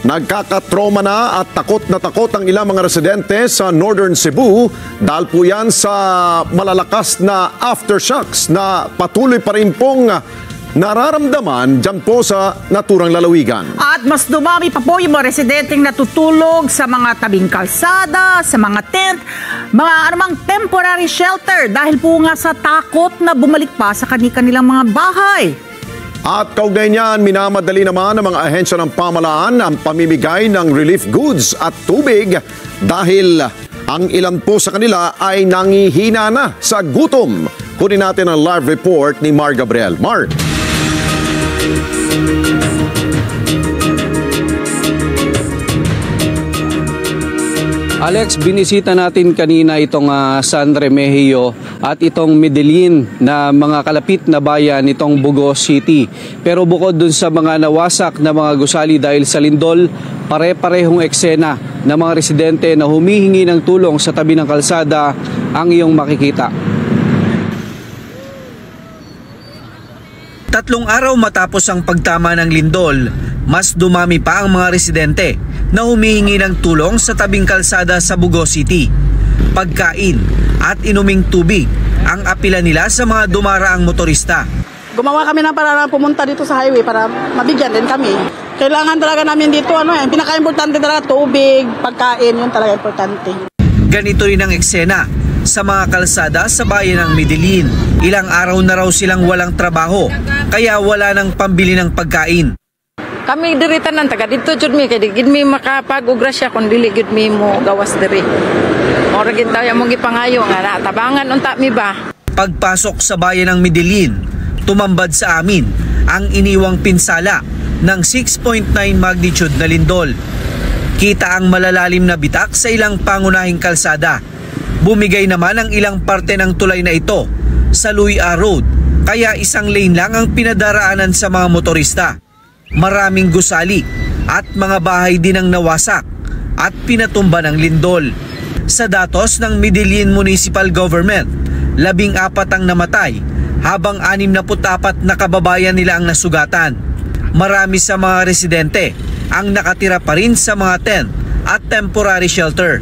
Nagkakatroma na at takot ang ilang mga residente sa Northern Cebu dahil po yan sa malalakas na aftershocks na patuloy pa rin pong nararamdaman dyan po sa naturang lalawigan. At mas dumami pa po yung mga residenteng natutulog sa mga tabing kalsada, sa mga tent, mga anumang temporary shelter dahil po nga sa takot na bumalik pa sa kanilang mga bahay. At kaugnay niyan, minamadali naman ng mga ahensya ng pamahalaan ang pamimigay ng relief goods at tubig dahil ang ilan po sa kanila ay nangihina na sa gutom. Kunin natin ang live report ni Mar Gabriel. Mar. Alex, binisita natin kanina itong San Remigio at itong Medellin na mga kalapit na bayan nitong Bugos City. Pero bukod dun sa mga nawasak na mga gusali dahil sa lindol, pare-parehong eksena ng mga residente na humihingi ng tulong sa tabi ng kalsada ang iyong makikita. 3 araw matapos ang pagtama ng lindol, mas dumami pa ang mga residente na humihingi ng tulong sa tabing kalsada sa Bugos City. Pagkain at inuming tubig ang apila nila sa mga dumaraang motorista. Gumawa kami ng paraan pumunta dito sa highway para mabigyan din kami. Kailangan talaga namin dito, pinaka-importante talaga tubig, pagkain, yun talaga importante. Ganito rin ang eksena sa mga kalsada sa bayan ng Medellin. Ilang araw na raw silang walang trabaho, kaya wala nang pambili ng pagkain. Kami diri tanan taga dito jud mi kay gid mi makapag-ugrasya kun dili gid mi mo gawas diri. Ora gid tayo mong gipangayo nga tabangan unta mi ba. Pagpasok sa bayan ng Medellin, tumambad sa amin ang iniwang pinsala ng 6.9 magnitude na lindol. Kita ang malalalim na bitak sa ilang pangunahing kalsada. Bumigay naman ang ilang parte ng tulay na ito sa Luya Road, kaya isang lane lang ang pinadaraanan sa mga motorista. Maraming gusali at mga bahay din ang nawasak at pinatumba ng lindol. Sa datos ng Medellin Municipal Government, 14 ang namatay habang 64 na kababayan nila ang nasugatan. Marami sa mga residente ang nakatira pa rin sa mga tent at temporary shelter.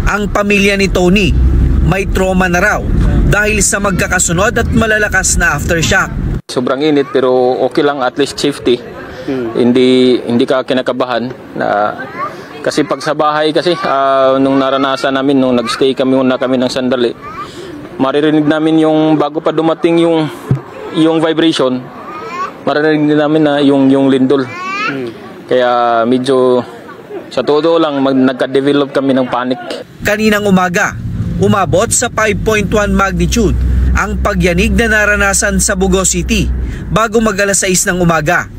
Ang pamilya ni Tony may trauma na raw dahil sa magkakasunod at malalakas na aftershock. Sobrang init pero okay lang, at least safety. Hindi ka kinakabahan na kasi pag sa bahay kasi nung naranasan namin nung nagstay kami ng sandali, maririnig namin yung bago pa dumating yung vibration, maririnig namin na yung lindol. Kaya medyo sa todo lang nagka-develop kami ng panic. Kaninang umaga, umabot sa 5.1 magnitude ang pagyanig na naranasan sa Bugos City bago mag-alas 6 ng umaga.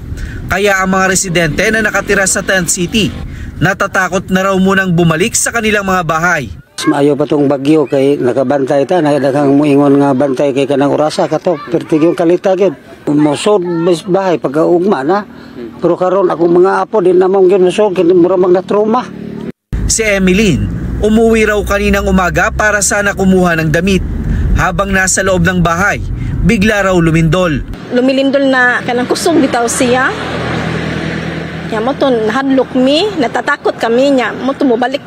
Kaya ang mga residente na nakatira sa Tent City, natatakot na raw munang bumalik sa kanilang mga bahay. Maayo pa tong bagyo kay nakabantay ta, nagdagang muingon nga bantay kay kanang orasa kato, pertig yung kalita gyud. Mosod bahay pagkaugma na. Pero karon akong mga apo din namang gyud mosod kini mura mag na-trauma. Si Emeline, umuwi raw kaninang umaga para sana kumuha ng damit. Habang nasa loob ng bahay, bigla raw lumindol. Lumilindol na kanang kusog bitaw siya. Kaya mo to nahadlok mi, natatakot kami niya. Mo to mobalik.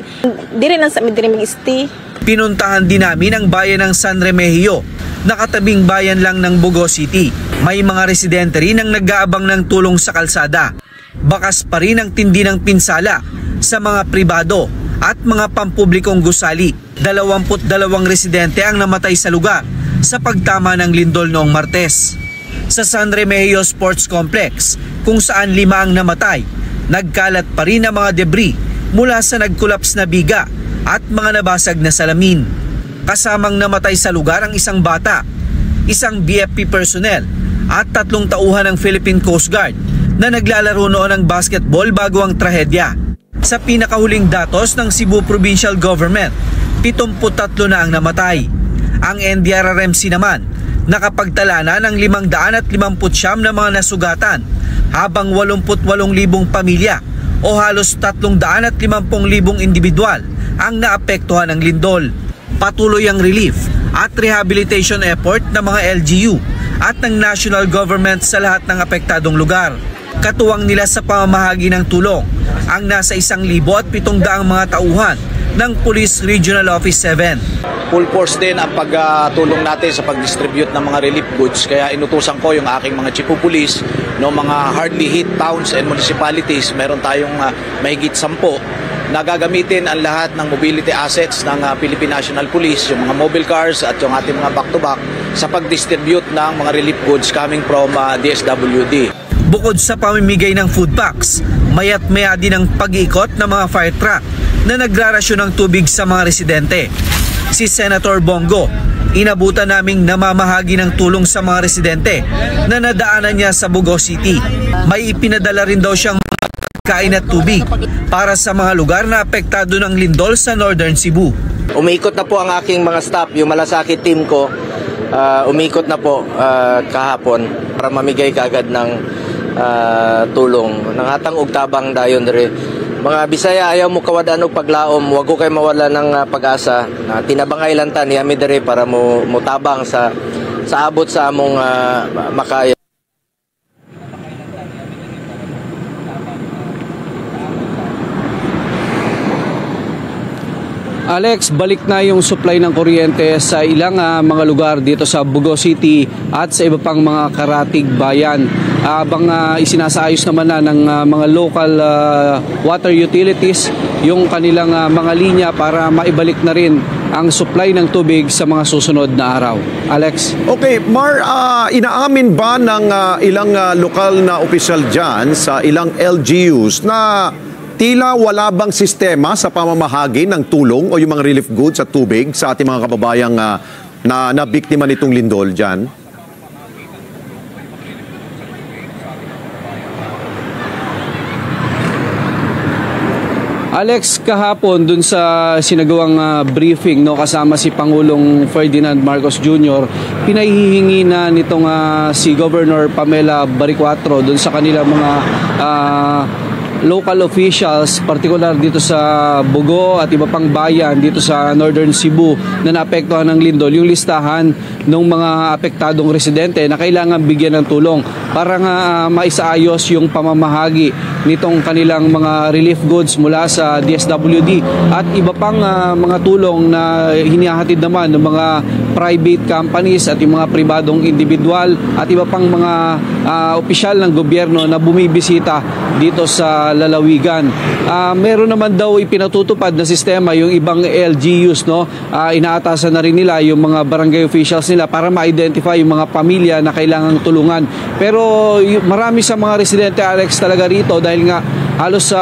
Diri lang sa midiri mag-stay. Pinuntahan din namin ang bayan ng San Remigio, nakatabing bayan lang ng Bugos City. May mga residente rin ang nag-aabang ng tulong sa kalsada. Bakas pa rin ang tindi ng pinsala sa mga pribado at mga pampublikong gusali. 22 residente ang namatay sa lugar sa pagtama ng lindol noong Martes. Sa San Remigio Sports Complex, kung saan 5 ang namatay, nagkalat pa rin ang mga debris mula sa nagkulaps na biga at mga nabasag na salamin. Kasamang namatay sa lugar ang isang bata, isang BFP personnel at 3 tauhan ng Philippine Coast Guard na naglalaro noon ng basketball bago ang trahedya. Sa pinakahuling datos ng Cebu Provincial Government, 73 na ang namatay. Ang NDRRMC naman, nakapagtala na ng 559 na mga nasugatan habang 88,000 pamilya o halos 350,000 individual ang naapektuhan ng lindol. Patuloy ang relief at rehabilitation effort ng mga LGU at ng national government sa lahat ng apektadong lugar. Katuwang nila sa pamamahagi ng tulong ang nasa 1,700 mga tauhan ng Police Regional Office 7. Full force din ang pagtulong natin sa pag-distribute ng mga relief goods. Kaya inutusan ko yung aking mga chief of police no mga hardly hit towns and municipalities. Meron tayong mahigit 10 na gagamitin ang lahat ng mobility assets ng Philippine National Police, yung mga mobile cars at yung ating mga back-to-back sa pag-distribute ng mga relief goods coming from DSWD. Bukod sa pamimigay ng food packs, mayat maya din ang pag-iikot ng mga fire truck na nagrarasyon ng tubig sa mga residente. Si Senator Bongo, inabutan naming namamahagi ng tulong sa mga residente na nadaanan niya sa Bugo City. May ipinadala rin daw siyang kain at tubig para sa mga lugar na apektado ng lindol sa Northern Cebu. Umiikot na po ang aking mga staff, yung malasakit team ko, umiikot na po kahapon para mamigay kaagad ng tulong. Nangatang ugtabang dayon dere. Mga Bisaya, ayaw mo kawadaan og paglaom, wag ko kay mawala ng pag-asa. Tinabangay lang ta niya mi dere para mo tabang sa abot sa among makaya. Alex, balik na yung supply ng kuryente sa ilang mga lugar dito sa Bugo City at sa iba pang mga karatig bayan. Habang isinasaayos naman na ng mga local water utilities yung kanilang mga linya para maibalik na rin ang supply ng tubig sa mga susunod na araw. Alex? Okay, Mar, inaamin ba ng ilang lokal na opisyal dyan sa ilang LGUs na tila wala bang sistema sa pamamahagi ng tulong o yung mga relief goods at tubig sa ating mga kababayang na biktima nitong lindol dyan? Alex, kahapon dun sa sinagawang briefing kasama si Pangulong Ferdinand Marcos Jr., pinahihingi na nitong si Governor Pamela Baricuatro dun sa kanila mga local officials, particular dito sa Bugo at iba pang bayan dito sa Northern Cebu na naapektuhan ng lindol, yung listahan ng mga apektadong residente na kailangan bigyan ng tulong para nga maisaayos yung pamamahagi nitong kanilang mga relief goods mula sa DSWD at iba pang mga tulong na hinihahatid naman ng mga private companies at yung mga pribadong individual at iba pang mga opisyal ng gobyerno na bumibisita dito sa lalawigan. Meron naman daw ipinatutupad na sistema yung ibang LGUs, inaatasan na rin nila yung mga barangay officials nila para ma-identify yung mga pamilya na kailangang tulungan. Pero marami sa mga residente, Alex, talaga rito dahil nga halos sa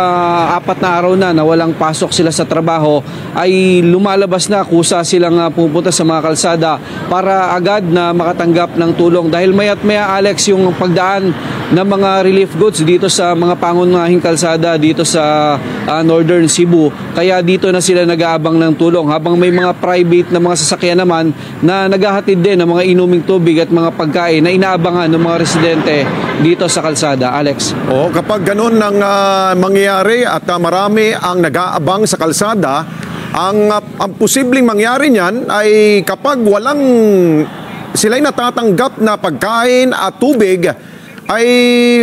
4 na araw na walang pasok sila sa trabaho ay lumalabas na kusa silang pupunta sa mga kalsada para agad na makatanggap ng tulong dahil maya't maya, Alex, yung pagdaan ng mga relief goods dito sa mga pangunahing kalsada dito sa Northern Cebu. Kaya dito na sila nag-aabang ng tulong habang may mga private na mga sasakyan naman na naghahatid din ng mga inuming tubig at mga pagkain na inaabangan ng mga residente dito sa kalsada. Alex? Kapag ganun nang mangyayari at marami ang nag-aabang sa kalsada, ang posibleng mangyari niyan ay kapag walang sila'y natatanggap na pagkain at tubig, ay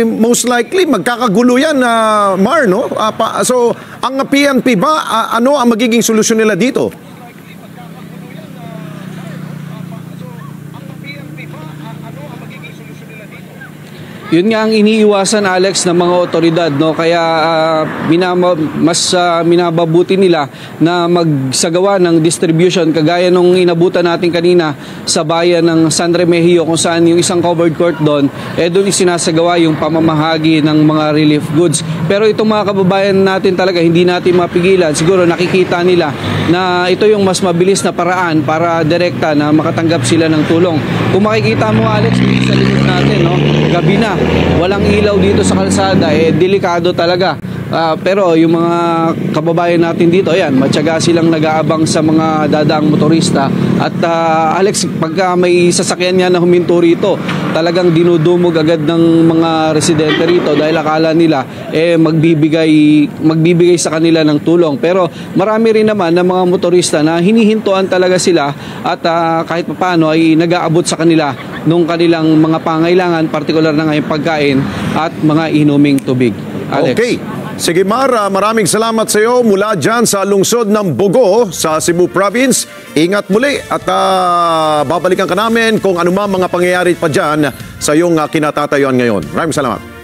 most likely magkakagulo yan, Mar, no? So, ang PNP ba, ano ang magiging solusyon nila dito? Yun nga ang iniiwasan, Alex, ng mga otoridad, kaya mas minababuti nila na magsagawa ng distribution kagaya nung inabutan natin kanina sa bayan ng San Remigio kung saan yung isang covered court doon, doon isinasagawa yung pamamahagi ng mga relief goods. Pero itong mga kababayan natin talaga hindi natin mapigilan. Siguro nakikita nila na ito yung mas mabilis na paraan para direkta na makatanggap sila ng tulong. Kung makikita mo, Alex, sa likod natin, gabi na, walang ilaw dito sa kalsada, delikado talaga. Pero yung mga kababayan natin dito, ayan, matyaga silang nag-aabang sa mga dadaang motorista. At Alex, pagka may sasakyan nga na huminto rito, talagang dinudumog agad ng mga residente rito dahil akala nila magbibigay sa kanila ng tulong. Pero marami rin naman ng mga motorista na hinihintuan talaga sila at kahit paano ay nag-aabot sa kanila nung kanilang mga pangailangan, partikular na ngayong pagkain at mga inuming tubig. Alex. Okay. Sige Mara, maraming salamat sa iyo mula dyan sa lungsod ng Bogo sa Cebu Province. Ingat muli at babalikan ka namin kung anumang mga pangyayari pa dyan sa iyong kinatatayuan ngayon. Maraming salamat.